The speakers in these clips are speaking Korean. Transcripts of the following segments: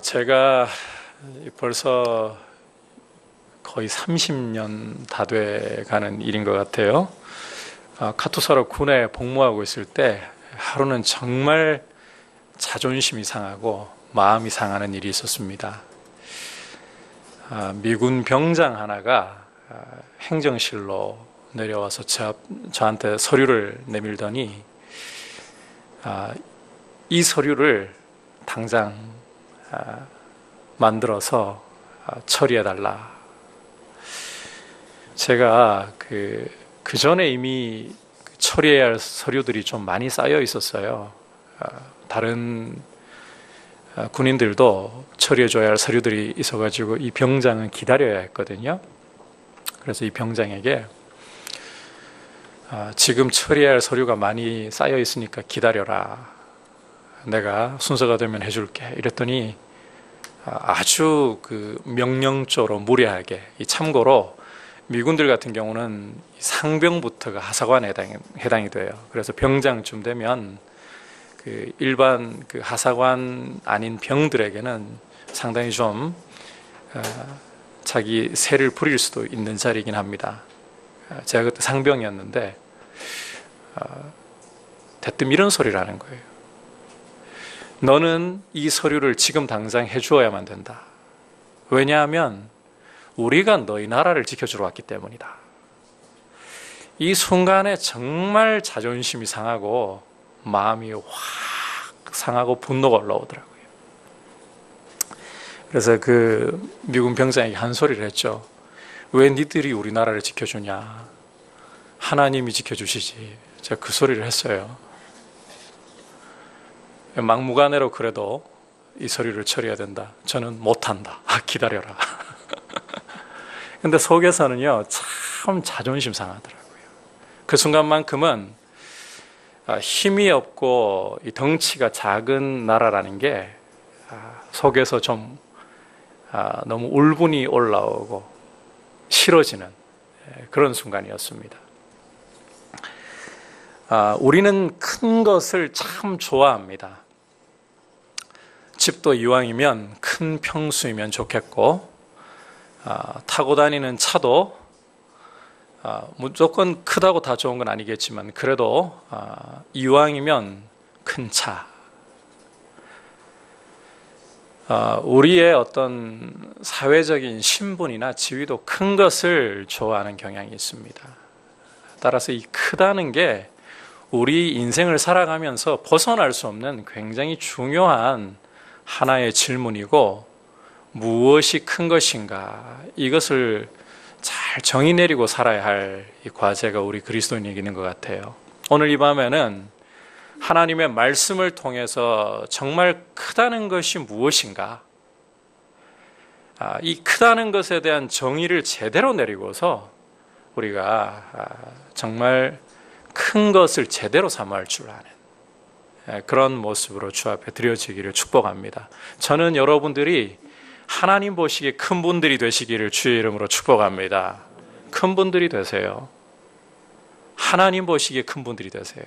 제가 벌써 거의 30년 다 돼 가는 일인 것 같아요. 카투사로 군에 복무하고 있을 때 하루는 정말 자존심이 상하고 마음이 상하는 일이 있었습니다. 미군 병장 하나가 행정실로 내려와서 저한테 서류를 내밀더니 이 서류를 당장 만들어서 처리해달라. 제가 그 전에 이미 처리해야 할 서류들이 좀 많이 쌓여 있었어요. 다른 군인들도 처리해줘야 할 서류들이 있어가지고 이 병장은 기다려야 했거든요. 그래서 이 병장에게 지금 처리해야 할 서류가 많이 쌓여 있으니까 기다려라. 내가 순서가 되면 해줄게. 이랬더니 아주 명령조로 무례하게, 참고로 미군들 같은 경우는 상병부터가 하사관에 해당이 돼요. 그래서 병장쯤 되면 일반 하사관 아닌 병들에게는 상당히 좀 자기 세를 부릴 수도 있는 자리이긴 합니다. 제가 그때 상병이었는데 대뜸 이런 소리를 하는 거예요. 너는 이 서류를 지금 당장 해주어야만 된다. 왜냐하면 우리가 너희 나라를 지켜주러 왔기 때문이다. 이 순간에 정말 자존심이 상하고 마음이 확 상하고 분노가 올라오더라고요. 그래서 미군 병장에게 한 소리를 했죠. 왜 니들이 우리나라를 지켜주냐? 하나님이 지켜주시지. 제가 그 소리를 했어요. 막무가내로 그래도 이 서류를 처리해야 된다. 저는 못한다. 기다려라. 근데 속에서는요, 참 자존심 상하더라고요. 그 순간만큼은 힘이 없고 이 덩치가 작은 나라라는 게 속에서 좀 너무 울분이 올라오고 싫어지는 그런 순간이었습니다. 우리는 큰 것을 참 좋아합니다. 집도 이왕이면 큰 평수이면 좋겠고, 타고 다니는 차도 무조건 크다고 다 좋은 건 아니겠지만 그래도 이왕이면 큰 차. 우리의 어떤 사회적인 신분이나 지위도 큰 것을 좋아하는 경향이 있습니다. 따라서 이 크다는 게 우리 인생을 살아가면서 벗어날 수 없는 굉장히 중요한 하나의 질문이고, 무엇이 큰 것인가, 이것을 잘 정의 내리고 살아야 할 이 과제가 우리 그리스도인에게 있는 것 같아요. 오늘 이 밤에는 하나님의 말씀을 통해서 정말 크다는 것이 무엇인가, 이 크다는 것에 대한 정의를 제대로 내리고서 우리가 정말 큰 것을 제대로 사모할 줄 아는 그런 모습으로 주 앞에 드려지기를 축복합니다. 저는 여러분들이 하나님 보시기에 큰 분들이 되시기를 주의 이름으로 축복합니다. 큰 분들이 되세요. 하나님 보시기에 큰 분들이 되세요.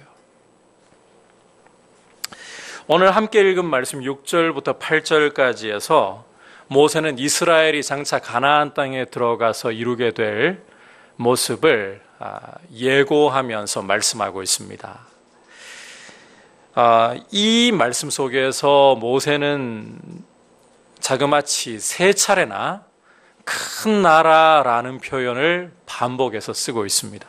오늘 함께 읽은 말씀 6절부터 8절까지에서 모세는 이스라엘이 장차 가나안 땅에 들어가서 이루게 될 모습을 예고하면서 말씀하고 있습니다. 이 말씀 속에서 모세는 자그마치 3차례나 큰 나라라는 표현을 반복해서 쓰고 있습니다.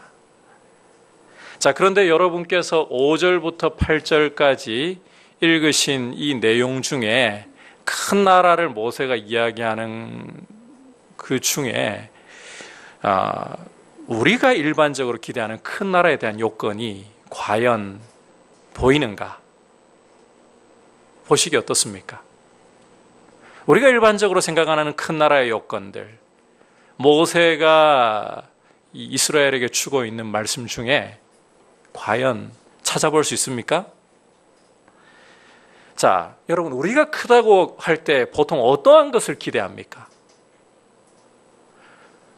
자, 그런데 여러분께서 5절부터 8절까지 읽으신 이 내용 중에 큰 나라를 모세가 이야기하는 그 중에 우리가 일반적으로 기대하는 큰 나라에 대한 요건이 과연 보이는가? 보시기 어떻습니까? 우리가 일반적으로 생각하는 큰 나라의 요건들, 모세가 이스라엘에게 주고 있는 말씀 중에 과연 찾아볼 수 있습니까? 자, 여러분, 우리가 크다고 할 때 보통 어떠한 것을 기대합니까?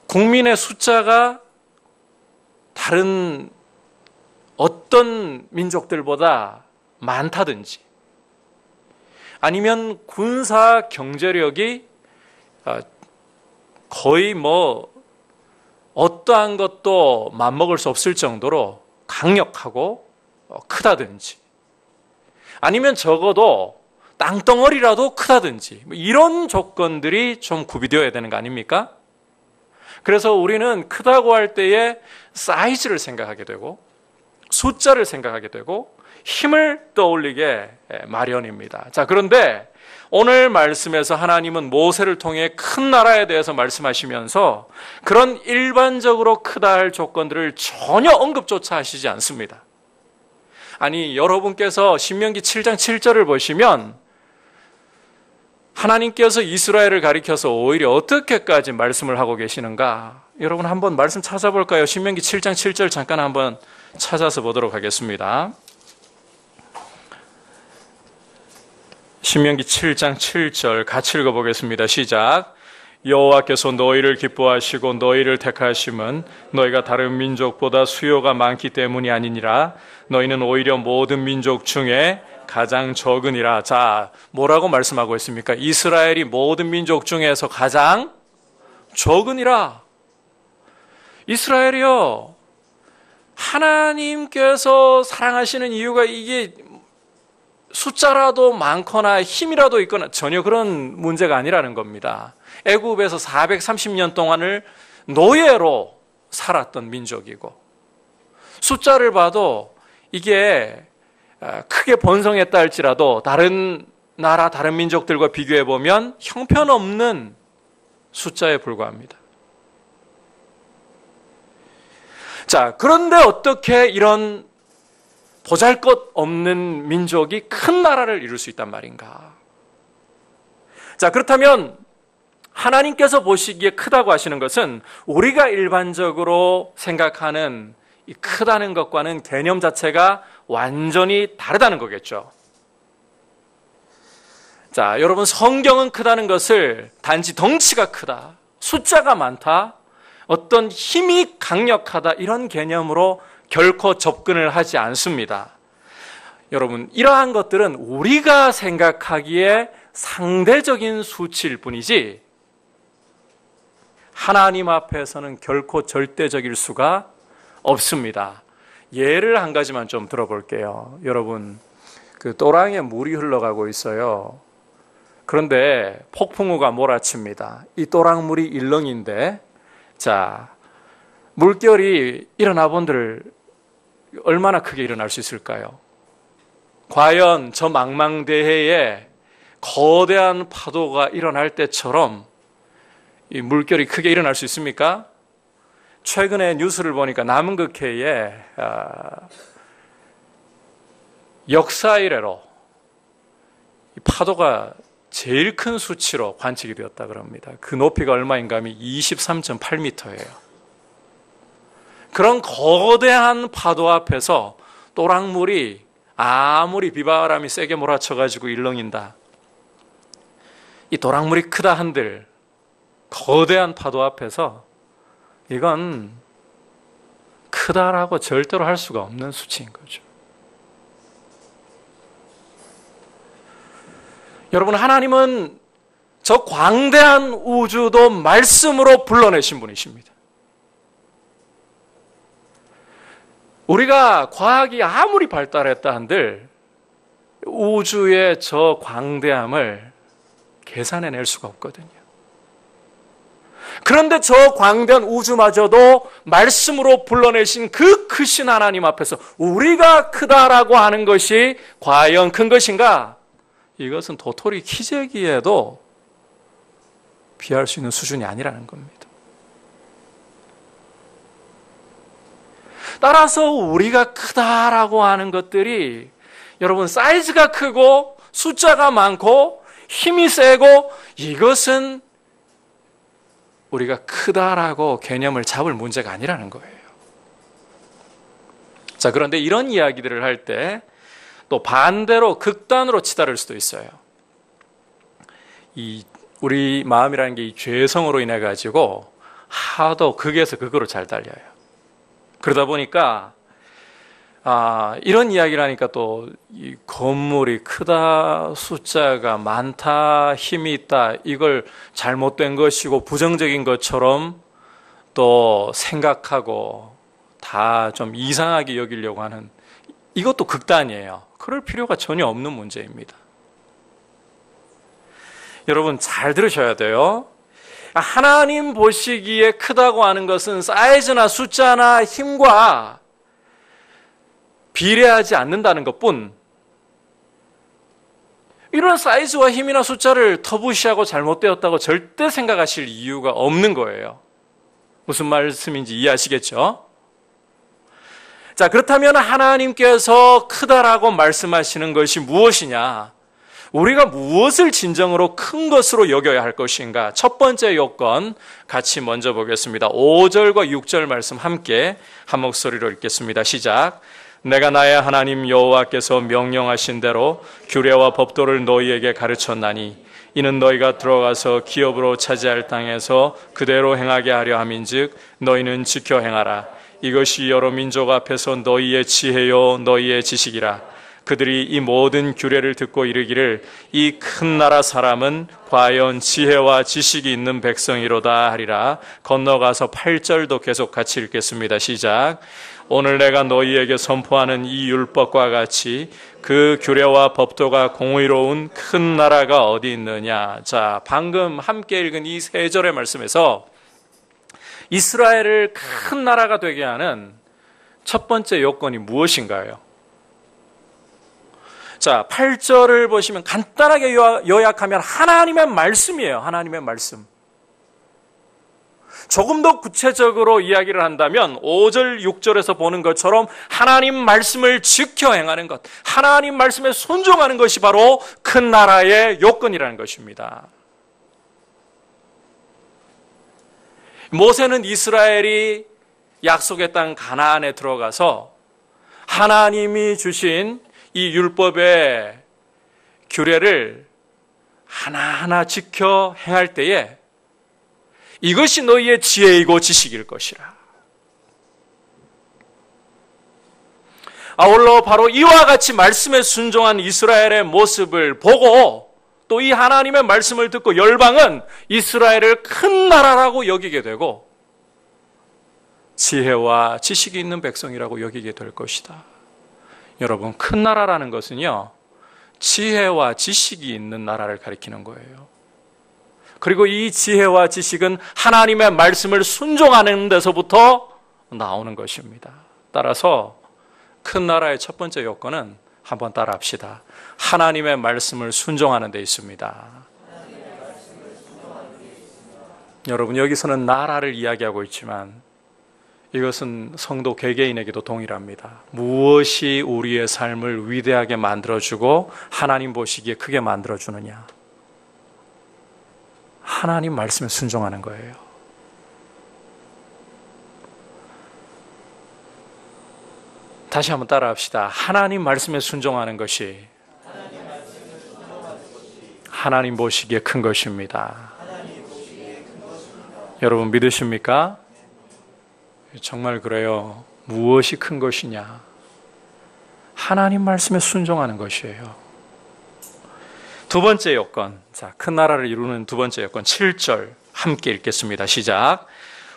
국민의 숫자가 다른 어떤 민족들보다 많다든지, 아니면 군사 경제력이 거의 어떠한 것도 맞먹을 수 없을 정도로 강력하고 크다든지, 아니면 적어도 땅덩어리라도 크다든지, 이런 조건들이 좀 구비되어야 되는 거 아닙니까? 그래서 우리는 크다고 할 때에 사이즈를 생각하게 되고 숫자를 생각하게 되고 힘을 떠올리게 마련입니다. 자, 그런데 오늘 말씀에서 하나님은 모세를 통해 큰 나라에 대해서 말씀하시면서 그런 일반적으로 크다 할 조건들을 전혀 언급조차 하시지 않습니다. 아니, 여러분께서 신명기 7장 7절을 보시면 하나님께서 이스라엘을 가리켜서 오히려 어떻게까지 말씀을 하고 계시는가? 여러분 한번 말씀 찾아볼까요? 신명기 7장 7절 잠깐 한번 찾아서 보도록 하겠습니다. 신명기 7장 7절 같이 읽어보겠습니다. 시작. 여호와께서 너희를 기뻐하시고 너희를 택하심은 너희가 다른 민족보다 수요가 많기 때문이 아니니라. 너희는 오히려 모든 민족 중에 가장 적으니라. 자, 뭐라고 말씀하고 있습니까? 이스라엘이 모든 민족 중에서 가장 적으니라. 이스라엘이요, 하나님께서 사랑하시는 이유가 이게 숫자라도 많거나 힘이라도 있거나 전혀 그런 문제가 아니라는 겁니다. 애굽에서 430년 동안을 노예로 살았던 민족이고, 숫자를 봐도 이게 크게 번성했다 할지라도 다른 나라, 다른 민족들과 비교해 보면 형편없는 숫자에 불과합니다. 자, 그런데 어떻게 이런 보잘것없는 민족이 큰 나라를 이룰 수 있단 말인가? 자, 그렇다면 하나님께서 보시기에 크다고 하시는 것은 우리가 일반적으로 생각하는 이 크다는 것과는 개념 자체가 완전히 다르다는 거겠죠. 자, 여러분, 성경은 크다는 것을 단지 덩치가 크다, 숫자가 많다, 어떤 힘이 강력하다, 이런 개념으로 결코 접근을 하지 않습니다. 여러분, 이러한 것들은 우리가 생각하기에 상대적인 수치일 뿐이지 하나님 앞에서는 결코 절대적일 수가 없습니다. 예를 한 가지만 좀 들어볼게요. 여러분, 그 또랑에 물이 흘러가고 있어요. 그런데 폭풍우가 몰아칩니다. 이 또랑물이 일렁인데, 자, 물결이 일어나 본들 얼마나 크게 일어날 수 있을까요? 과연 저 망망대해에 거대한 파도가 일어날 때처럼 이 물결이 크게 일어날 수 있습니까? 최근에 뉴스를 보니까 남극해에 역사 이래로 파도가 제일 큰 수치로 관측이 되었다 그럽니다. 그 높이가 얼마인가 하면 23.8m예요. 그런 거대한 파도 앞에서 또랑물이 아무리 비바람이 세게 몰아쳐가지고 일렁인다, 이 또랑물이 크다 한들 거대한 파도 앞에서 이건 크다라고 절대로 할 수가 없는 수치인 거죠. 여러분, 하나님은 저 광대한 우주도 말씀으로 불러내신 분이십니다. 우리가 과학이 아무리 발달했다 한들 우주의 저 광대함을 계산해낼 수가 없거든요. 그런데 저 광대한 우주마저도 말씀으로 불러내신 그 크신 하나님 앞에서 우리가 크다라고 하는 것이 과연 큰 것인가? 이것은 도토리 키재기에도 비할 수 있는 수준이 아니라는 겁니다. 따라서 우리가 크다라고 하는 것들이, 여러분, 사이즈가 크고 숫자가 많고 힘이 세고, 이것은 우리가 크다라고 개념을 잡을 문제가 아니라는 거예요. 자, 그런데 이런 이야기들을 할 때 또 반대로 극단으로 치달을 수도 있어요. 우리 마음이라는 게 이 죄성으로 인해 가지고 하도 극에서 극으로 잘 달려요. 그러다 보니까 이런 이야기를 하니까 또 이 건물이 크다, 숫자가 많다, 힘이 있다, 이걸 잘못된 것이고 부정적인 것처럼 또 생각하고 다 좀 이상하게 여기려고 하는, 이것도 극단이에요. 그럴 필요가 전혀 없는 문제입니다. 여러분 잘 들으셔야 돼요. 하나님 보시기에 크다고 하는 것은 사이즈나 숫자나 힘과 비례하지 않는다는 것뿐, 이런 사이즈와 힘이나 숫자를 터부시하고 잘못되었다고 절대 생각하실 이유가 없는 거예요. 무슨 말씀인지 이해하시겠죠? 자, 그렇다면 하나님께서 크다라고 말씀하시는 것이 무엇이냐? 우리가 무엇을 진정으로 큰 것으로 여겨야 할 것인가? 첫 번째 요건 같이 먼저 보겠습니다. 5절과 6절 말씀 함께 한 목소리로 읽겠습니다. 시작. 내가 나의 하나님 여호와께서 명령하신 대로 규례와 법도를 너희에게 가르쳤나니 이는 너희가 들어가서 기업으로 차지할 땅에서 그대로 행하게 하려 함인즉 너희는 지켜 행하라. 이것이 여러 민족 앞에서 너희의 지혜요 너희의 지식이라. 그들이 이 모든 규례를 듣고 이르기를 이 큰 나라 사람은 과연 지혜와 지식이 있는 백성이로다 하리라. 건너가서 8절도 계속 같이 읽겠습니다. 시작. 오늘 내가 너희에게 선포하는 이 율법과 같이 그 규례와 법도가 공의로운 큰 나라가 어디 있느냐. 자, 방금 함께 읽은 이 3절의 말씀에서 이스라엘을 큰 나라가 되게 하는 첫 번째 요건이 무엇인가요? 자, 8절을 보시면 간단하게 요약하면 하나님의 말씀이에요. 하나님의 말씀. 조금 더 구체적으로 이야기를 한다면 5절, 6절에서 보는 것처럼 하나님 말씀을 지켜 행하는 것, 하나님 말씀에 순종하는 것이 바로 큰 나라의 요건이라는 것입니다. 모세는 이스라엘이 약속의 땅 가나안에 들어가서 하나님이 주신 이 율법의 규례를 하나하나 지켜 행할 때에 이것이 너희의 지혜이고 지식일 것이라. 아울러 바로 이와 같이 말씀에 순종한 이스라엘의 모습을 보고 또 이 하나님의 말씀을 듣고 열방은 이스라엘을 큰 나라라고 여기게 되고 지혜와 지식이 있는 백성이라고 여기게 될 것이다. 여러분, 큰 나라라는 것은요, 지혜와 지식이 있는 나라를 가리키는 거예요. 그리고 이 지혜와 지식은 하나님의 말씀을 순종하는 데서부터 나오는 것입니다. 따라서 큰 나라의 첫 번째 요건은 한번 따라합시다. 하나님의 말씀을 순종하는 데 있습니다. 여러분, 여기서는 나라를 이야기하고 있지만 이것은 성도 개개인에게도 동일합니다. 무엇이 우리의 삶을 위대하게 만들어주고 하나님 보시기에 크게 만들어주느냐? 하나님 말씀에 순종하는 거예요. 다시 한번 따라합시다. 하나님 말씀에 순종하는 것이 하나님 보시기에 큰 것입니다. 여러분 믿으십니까? 정말 그래요. 무엇이 큰 것이냐? 하나님 말씀에 순종하는 것이에요. 두 번째 요건, 자, 큰 나라를 이루는 두 번째 요건 7절 함께 읽겠습니다. 시작.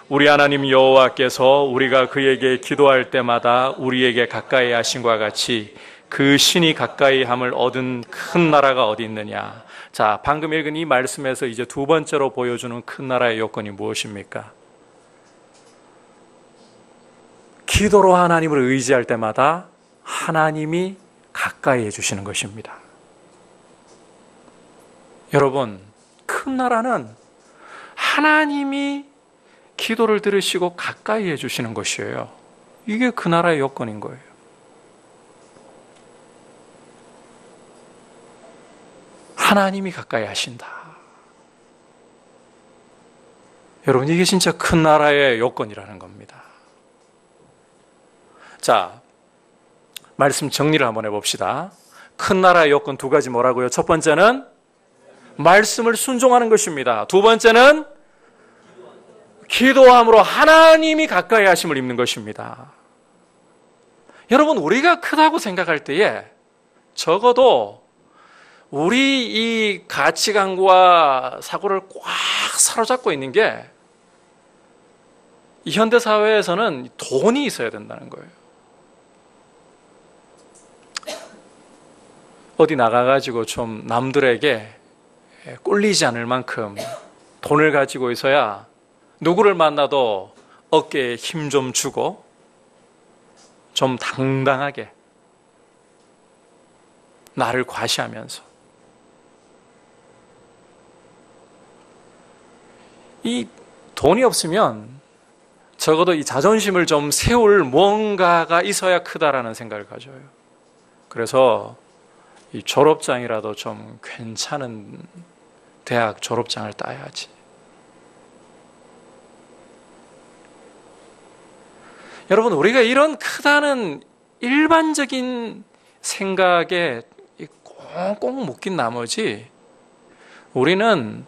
우리 하나님 여호와께서 우리가 그에게 기도할 때마다 우리에게 가까이 하신과 같이 그 신이 가까이 함을 얻은 큰 나라가 어디 있느냐? 자, 방금 읽은 이 말씀에서 이제 두 번째로 보여주는 큰 나라의 요건이 무엇입니까? 기도로 하나님을 의지할 때마다 하나님이 가까이 해주시는 것입니다. 여러분, 큰 나라는 하나님이 기도를 들으시고 가까이 해주시는 것이에요. 이게 그 나라의 요건인 거예요. 하나님이 가까이 하신다. 여러분, 이게 진짜 큰 나라의 요건이라는 겁니다. 자, 말씀 정리를 한번 해봅시다. 큰 나라의 요건 두 가지 뭐라고요? 첫 번째는 말씀을 순종하는 것입니다. 두 번째는 기도함으로 하나님이 가까이 하심을 입는 것입니다. 여러분, 우리가 크다고 생각할 때에 적어도 우리 이 가치관과 사고를 꽉 사로잡고 있는 게 이 현대 사회에서는 돈이 있어야 된다는 거예요. 어디 나가가지고 좀 남들에게 꼴리지 않을 만큼 돈을 가지고 있어야 누구를 만나도 어깨에 힘 좀 주고 좀 당당하게 나를 과시하면서 이 돈이 없으면 적어도 이 자존심을 좀 세울 뭔가가 있어야 크다라는 생각을 가져요. 그래서 이 졸업장이라도 좀 괜찮은 대학 졸업장을 따야지. 여러분, 우리가 이런 크다는 일반적인 생각에 꽁꽁 묶인 나머지 우리는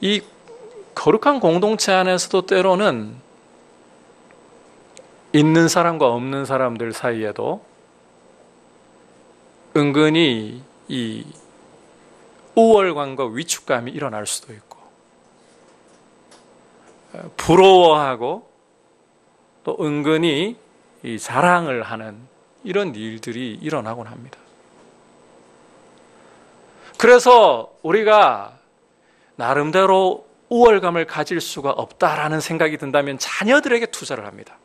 이 거룩한 공동체 안에서도 때로는 있는 사람과 없는 사람들 사이에도 은근히 이 우월감과 위축감이 일어날 수도 있고 부러워하고 또 은근히 이 자랑을 하는 이런 일들이 일어나곤 합니다. 그래서 우리가 나름대로 우월감을 가질 수가 없다라는 생각이 든다면 자녀들에게 투자를 합니다.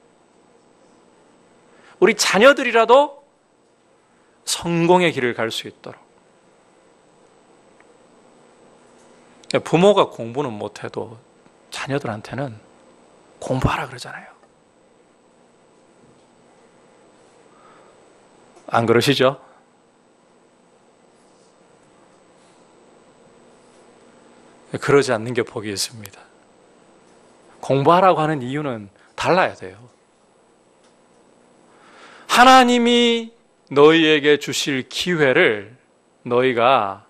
우리 자녀들이라도 성공의 길을 갈 수 있도록. 부모가 공부는 못해도 자녀들한테는 공부하라 그러잖아요. 안 그러시죠? 그러지 않는 게 복이 있습니다. 공부하라고 하는 이유는 달라야 돼요. 하나님이 너희에게 주실 기회를 너희가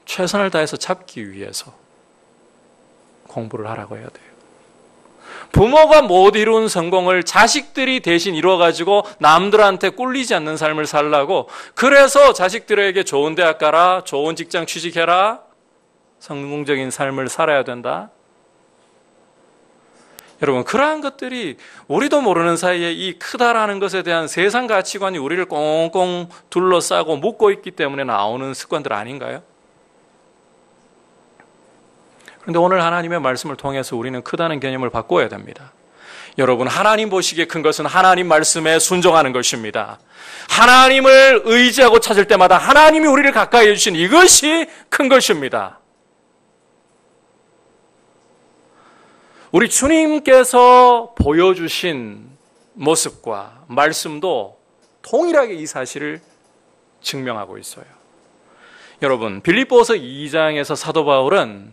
최선을 다해서 잡기 위해서 공부를 하라고 해야 돼요. 부모가 못 이룬 성공을 자식들이 대신 이루어가지고 남들한테 꿀리지 않는 삶을 살라고, 그래서 자식들에게 좋은 대학 가라, 좋은 직장 취직해라, 성공적인 삶을 살아야 된다. 여러분, 그러한 것들이 우리도 모르는 사이에 이 크다라는 것에 대한 세상 가치관이 우리를 꽁꽁 둘러싸고 묶고 있기 때문에 나오는 습관들 아닌가요? 그런데 오늘 하나님의 말씀을 통해서 우리는 크다는 개념을 바꿔야 됩니다. 여러분, 하나님 보시기에 큰 것은 하나님 말씀에 순종하는 것입니다. 하나님을 의지하고 찾을 때마다 하나님이 우리를 가까이 해주신 이것이 큰 것입니다. 우리 주님께서 보여주신 모습과 말씀도 동일하게 이 사실을 증명하고 있어요. 여러분, 빌립보서 2장에서 사도 바울은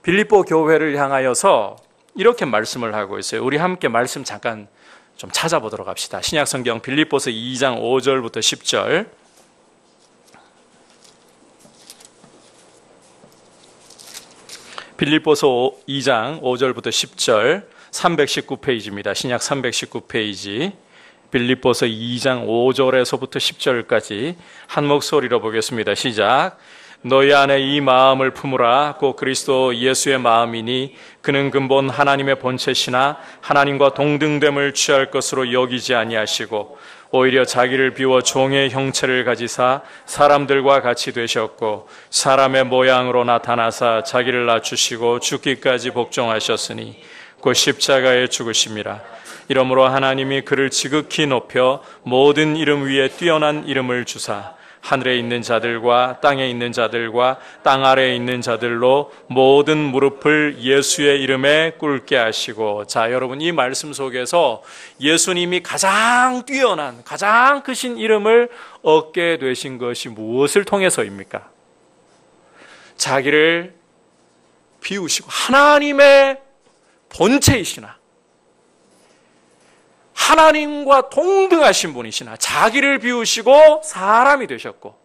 빌립보 교회를 향하여서 이렇게 말씀을 하고 있어요. 우리 함께 말씀 잠깐 좀 찾아보도록 합시다. 신약성경 빌립보서 2장 5절부터 10절. 빌립보서 2장 5절부터 10절, 319페이지입니다. 신약 319페이지. 빌립보서 2장 5절에서부터 10절까지 한 목소리로 보겠습니다. 시작. 너희 안에 이 마음을 품으라. 곧 그리스도 예수의 마음이니 그는 근본 하나님의 본체시나 하나님과 동등됨을 취할 것으로 여기지 아니하시고 오히려 자기를 비워 종의 형체를 가지사 사람들과 같이 되셨고 사람의 모양으로 나타나사 자기를 낮추시고 죽기까지 복종하셨으니 곧 십자가에 죽으심이라. 이러므로 하나님이 그를 지극히 높여 모든 이름 위에 뛰어난 이름을 주사 하늘에 있는 자들과 땅에 있는 자들과 땅 아래에 있는 자들로 모든 무릎을 예수의 이름에 꿇게 하시고. 자, 여러분, 이 말씀 속에서 예수님이 가장 뛰어난, 가장 크신 이름을 얻게 되신 것이 무엇을 통해서입니까? 자기를 비우시고 하나님의 본체이시나 하나님과 동등하신 분이시나 자기를 비우시고 사람이 되셨고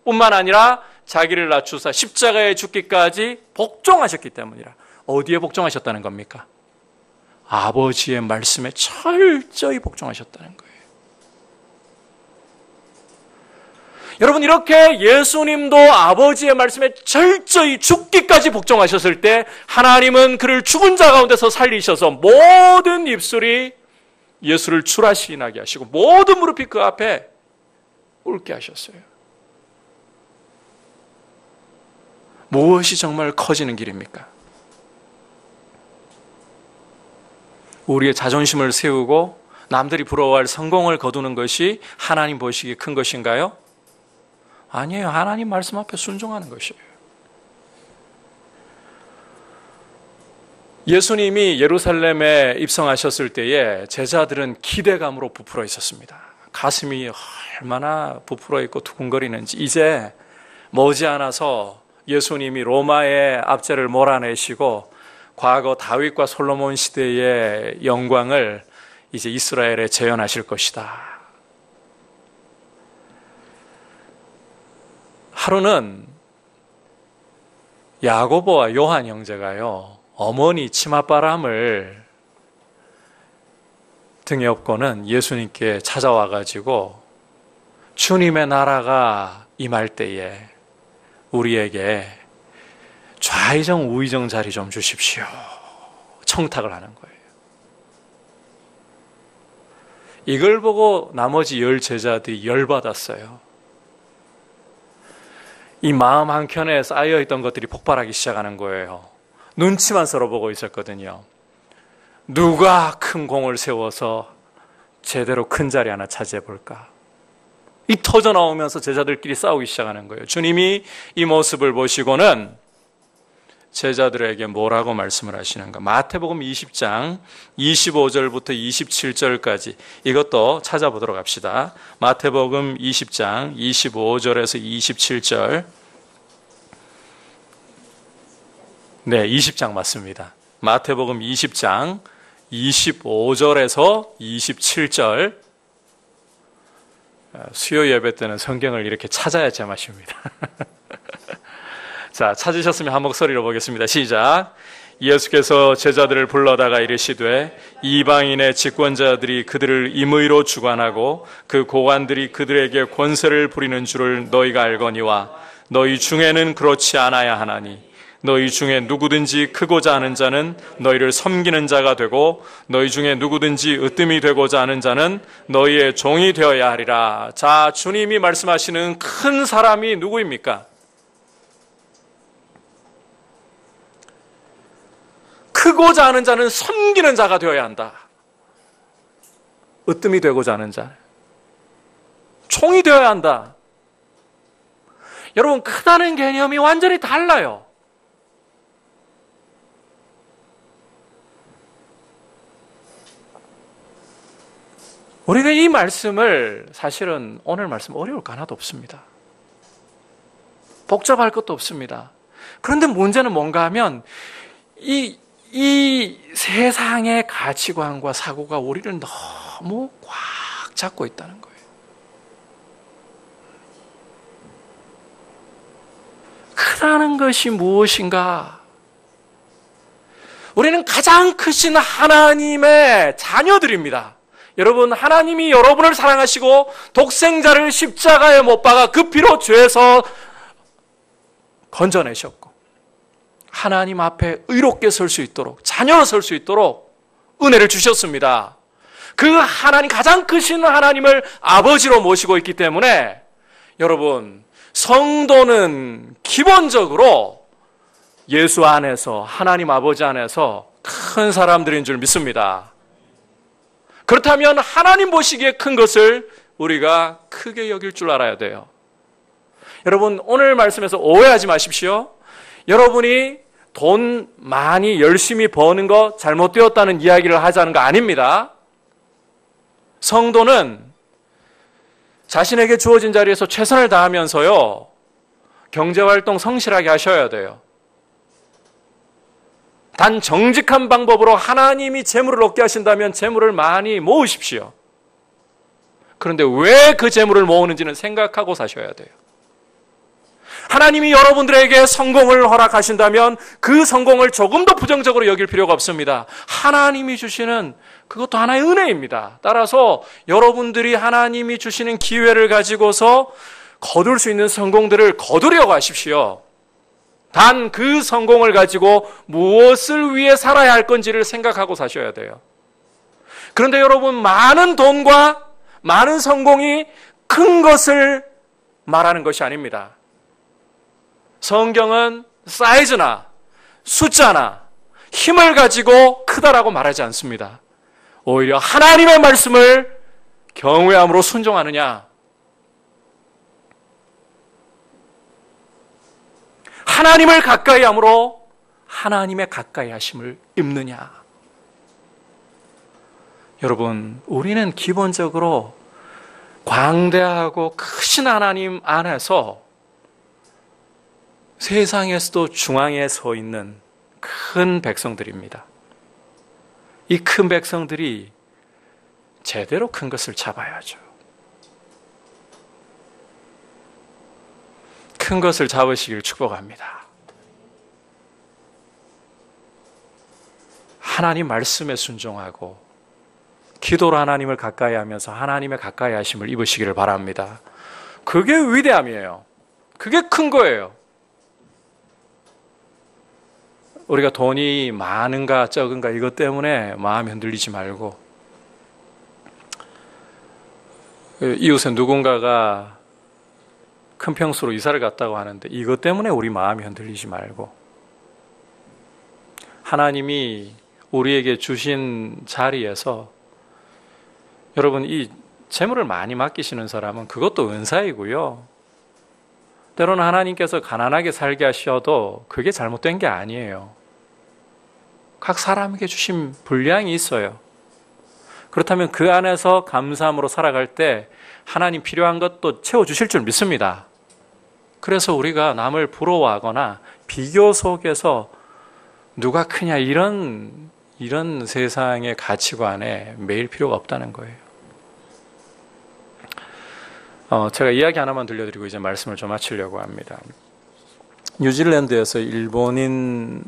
뿐만 아니라 자기를 낮추사 십자가에 죽기까지 복종하셨기 때문이라. 어디에 복종하셨다는 겁니까? 아버지의 말씀에 철저히 복종하셨다는 거예요. 여러분, 이렇게 예수님도 아버지의 말씀에 철저히 죽기까지 복종하셨을 때 하나님은 그를 죽은 자 가운데서 살리셔서 모든 입술이 예수를 주라 시인하게 하시고 모든 무릎이 그 앞에 꿇게 하셨어요. 무엇이 정말 커지는 길입니까? 우리의 자존심을 세우고 남들이 부러워할 성공을 거두는 것이 하나님 보시기에 큰 것인가요? 아니에요. 하나님 말씀 앞에 순종하는 것이에요. 예수님이 예루살렘에 입성하셨을 때에 제자들은 기대감으로 부풀어 있었습니다. 가슴이 얼마나 부풀어 있고 두근거리는지. 이제 머지않아서 예수님이 로마의 압제를 몰아내시고 과거 다윗과 솔로몬 시대의 영광을 이제 이스라엘에 재현하실 것이다. 하루는 야고보와 요한 형제가요, 어머니 치맛바람을 등에 업고는 예수님께 찾아와가지고 주님의 나라가 임할 때에 우리에게 좌의정 우의정 자리 좀 주십시오. 청탁을 하는 거예요. 이걸 보고 나머지 10 제자들이 열받았어요. 이 마음 한켠에 쌓여있던 것들이 폭발하기 시작하는 거예요. 눈치만 서로 보고 있었거든요. 누가 큰 공을 세워서 제대로 큰 자리 하나 차지해볼까? 이 터져 나오면서 제자들끼리 싸우기 시작하는 거예요. 주님이 이 모습을 보시고는 제자들에게 뭐라고 말씀을 하시는가? 마태복음 20장 25절부터 27절까지 이것도 찾아보도록 합시다. 마태복음 20장 25절에서 27절. 네, 20장 맞습니다. 마태복음 20장 25절에서 27절. 수요 예배 때는 성경을 이렇게 찾아야 제맛입니다. 자, 찾으셨으면 한 목소리로 보겠습니다. 시작. 예수께서 제자들을 불러다가 이르시되 이방인의 집권자들이 그들을 임의로 주관하고 그 고관들이 그들에게 권세를 부리는 줄을 너희가 알거니와 너희 중에는 그렇지 않아야 하나니 너희 중에 누구든지 크고자 하는 자는 너희를 섬기는 자가 되고 너희 중에 누구든지 으뜸이 되고자 하는 자는 너희의 종이 되어야 하리라. 자, 주님이 말씀하시는 큰 사람이 누구입니까? 크고자 하는 자는 섬기는 자가 되어야 한다. 으뜸이 되고자 하는 자, 총이 되어야 한다. 여러분, 크다는 개념이 완전히 달라요. 우리가 이 말씀을 사실은 오늘 말씀 어려울 거 하나도 없습니다. 복잡할 것도 없습니다. 그런데 문제는 뭔가 하면 이 세상의 가치관과 사고가 우리를 너무 꽉 잡고 있다는 거예요. 크다는 것이 무엇인가? 우리는 가장 크신 하나님의 자녀들입니다. 여러분, 하나님이 여러분을 사랑하시고 독생자를 십자가에 못 박아 그 피로 죄에서 건져내셨고 하나님 앞에 의롭게 설 수 있도록, 자녀로 설 수 있도록 은혜를 주셨습니다. 그 하나님, 가장 크신 하나님을 아버지로 모시고 있기 때문에 여러분, 성도는 기본적으로 예수 안에서, 하나님 아버지 안에서 큰 사람들인 줄 믿습니다. 그렇다면 하나님 보시기에 큰 것을 우리가 크게 여길 줄 알아야 돼요. 여러분, 오늘 말씀에서 오해하지 마십시오. 여러분이 돈 많이 열심히 버는 거 잘못되었다는 이야기를 하자는 거 아닙니다. 성도는 자신에게 주어진 자리에서 최선을 다하면서요, 경제활동 성실하게 하셔야 돼요. 단 정직한 방법으로 하나님이 재물을 얻게 하신다면 재물을 많이 모으십시오. 그런데 왜 그 재물을 모으는지는 생각하고 사셔야 돼요. 하나님이 여러분들에게 성공을 허락하신다면 그 성공을 조금 더 부정적으로 여길 필요가 없습니다. 하나님이 주시는 그것도 하나의 은혜입니다. 따라서 여러분들이 하나님이 주시는 기회를 가지고서 거둘 수 있는 성공들을 거두려고 하십시오. 단 그 성공을 가지고 무엇을 위해 살아야 할 건지를 생각하고 사셔야 돼요. 그런데 여러분, 많은 돈과 많은 성공이 큰 것을 말하는 것이 아닙니다. 성경은 사이즈나 숫자나 힘을 가지고 크다라고 말하지 않습니다. 오히려 하나님의 말씀을 경외함으로 순종하느냐, 하나님을 가까이 함으로 하나님의 가까이 하심을 입느냐. 여러분, 우리는 기본적으로 광대하고 크신 하나님 안에서 세상에서도 중앙에 서 있는 큰 백성들입니다. 이 큰 백성들이 제대로 큰 것을 잡아야죠. 큰 것을 잡으시길 축복합니다. 하나님 말씀에 순종하고 기도로 하나님을 가까이 하면서 하나님의 가까이 하심을 입으시기를 바랍니다. 그게 위대함이에요. 그게 큰 거예요. 우리가 돈이 많은가 적은가 이것 때문에 마음이 흔들리지 말고, 이웃에 누군가가 큰 평수로 이사를 갔다고 하는데 이것 때문에 우리 마음이 흔들리지 말고, 하나님이 우리에게 주신 자리에서, 여러분, 이 재물을 많이 맡기시는 사람은 그것도 은사이고요. 때로는 하나님께서 가난하게 살게 하셔도 그게 잘못된 게 아니에요. 각 사람에게 주신 분량이 있어요. 그렇다면 그 안에서 감사함으로 살아갈 때 하나님 필요한 것도 채워주실 줄 믿습니다. 그래서 우리가 남을 부러워하거나 비교 속에서 누가 크냐 이런 세상의 가치관에 매일 필요가 없다는 거예요. 제가 이야기 하나만 들려드리고 이제 말씀을 좀 마치려고 합니다. 뉴질랜드에서 일본인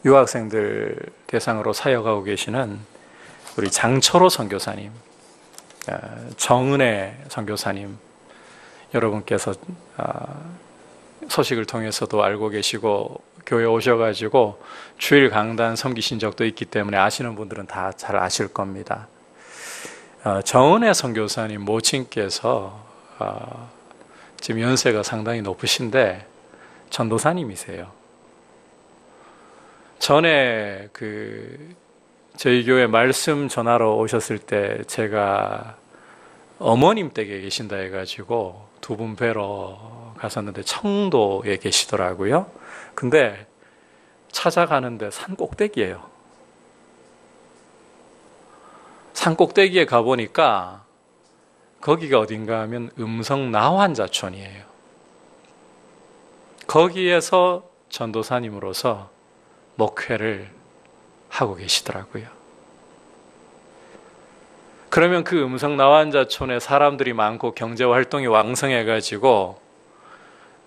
유학생들 대상으로 사역하고 계시는 우리 장철호 선교사님, 정은혜 선교사님, 여러분께서 소식을 통해서도 알고 계시고 교회 오셔가지고 주일 강단 섬기신 적도 있기 때문에 아시는 분들은 다 잘 아실 겁니다. 정은혜 선교사님 모친께서 지금 연세가 상당히 높으신데 전도사님이세요. 전에 저희 교회 말씀 전하러 오셨을 때 제가 어머님 댁에 계신다 해가지고 두 분 뵈러 갔었는데 청도에 계시더라고요. 근데 찾아가는데 산 꼭대기예요. 산 꼭대기에 가보니까 거기가 어딘가 하면 음성 나환자촌이에요. 거기에서 전도사님으로서 목회를 하고 계시더라고요. 그러면 그 음성 나환자촌에 사람들이 많고 경제활동이 왕성해가지고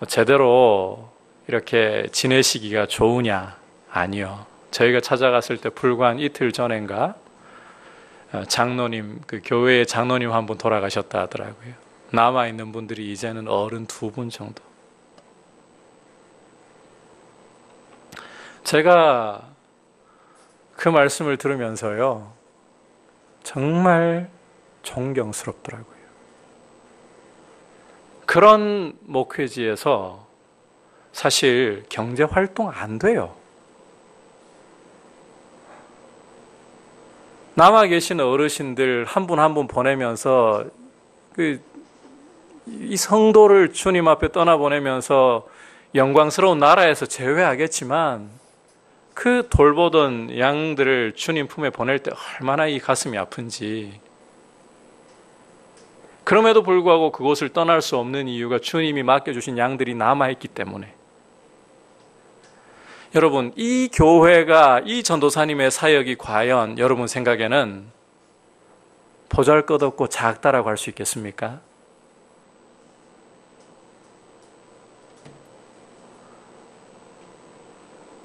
제대로 이렇게 지내시기가 좋으냐? 아니요. 저희가 찾아갔을 때 불과 한 이틀 전인가 장로님, 그 교회의 장로님 한 분 돌아가셨다 하더라고요. 남아있는 분들이 이제는 어른 2분 정도. 제가 그 말씀을 들으면서요, 정말 존경스럽더라고요. 그런 목회지에서 사실 경제활동 안 돼요. 남아 계신 어르신들 한 분 한 분 보내면서 이 성도를 주님 앞에 떠나보내면서 영광스러운 나라에서 제외하겠지만 그 돌보던 양들을 주님 품에 보낼 때 얼마나 이 가슴이 아픈지. 그럼에도 불구하고 그곳을 떠날 수 없는 이유가 주님이 맡겨주신 양들이 남아있기 때문에. 여러분, 이 교회가, 이 전도사님의 사역이 과연 여러분 생각에는 보잘것없고 작다라고 할 수 있겠습니까?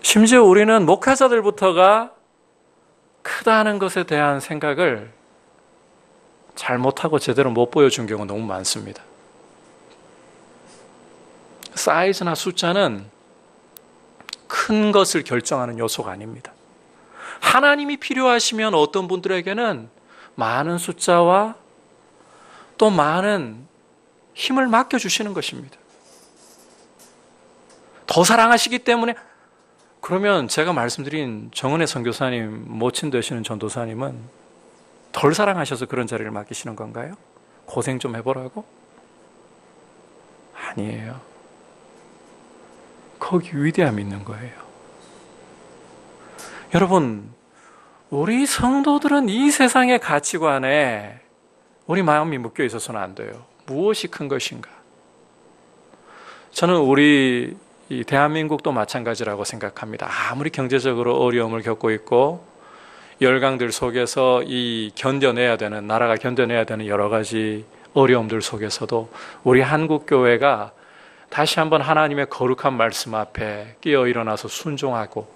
심지어 우리는 목회자들부터가 크다는 것에 대한 생각을 잘못하고 제대로 못 보여준 경우가 너무 많습니다. 사이즈나 숫자는 큰 것을 결정하는 요소가 아닙니다. 하나님이 필요하시면 어떤 분들에게는 많은 숫자와 또 많은 힘을 맡겨주시는 것입니다. 더 사랑하시기 때문에. 그러면 제가 말씀드린 정은혜 선교사님 모친 되시는 전도사님은 덜 사랑하셔서 그런 자리를 맡기시는 건가요? 고생 좀 해보라고? 아니에요. 거기 위대함이 있는 거예요. 여러분, 우리 성도들은 이 세상의 가치관에 우리 마음이 묶여 있어서는 안 돼요. 무엇이 큰 것인가? 저는 우리 이 대한민국도 마찬가지라고 생각합니다. 아무리 경제적으로 어려움을 겪고 있고 열강들 속에서 이 견뎌내야 되는, 나라가 견뎌내야 되는 여러 가지 어려움들 속에서도 우리 한국교회가 다시 한번 하나님의 거룩한 말씀 앞에 끼어 일어나서 순종하고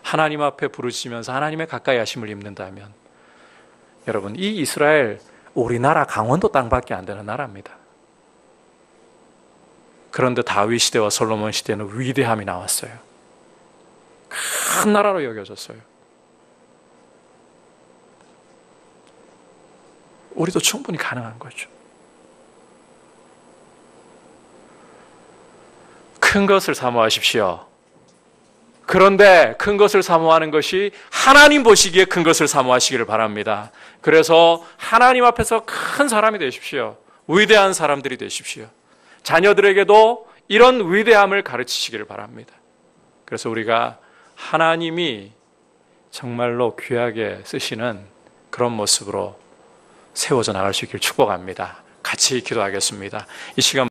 하나님 앞에 부르짖으면서 하나님의 가까이 하심을 입는다면, 여러분, 이 이스라엘, 우리나라 강원도 땅밖에 안 되는 나라입니다. 그런데 다윗 시대와 솔로몬 시대는 위대함이 나왔어요. 큰 나라로 여겨졌어요. 우리도 충분히 가능한 거죠. 큰 것을 사모하십시오. 그런데 큰 것을 사모하는 것이 하나님 보시기에 큰 것을 사모하시기를 바랍니다. 그래서 하나님 앞에서 큰 사람이 되십시오. 위대한 사람들이 되십시오. 자녀들에게도 이런 위대함을 가르치시기를 바랍니다. 그래서 우리가 하나님이 정말로 귀하게 쓰시는 그런 모습으로 세워져 나갈 수 있기를 축복합니다. 같이 기도하겠습니다. 이 시간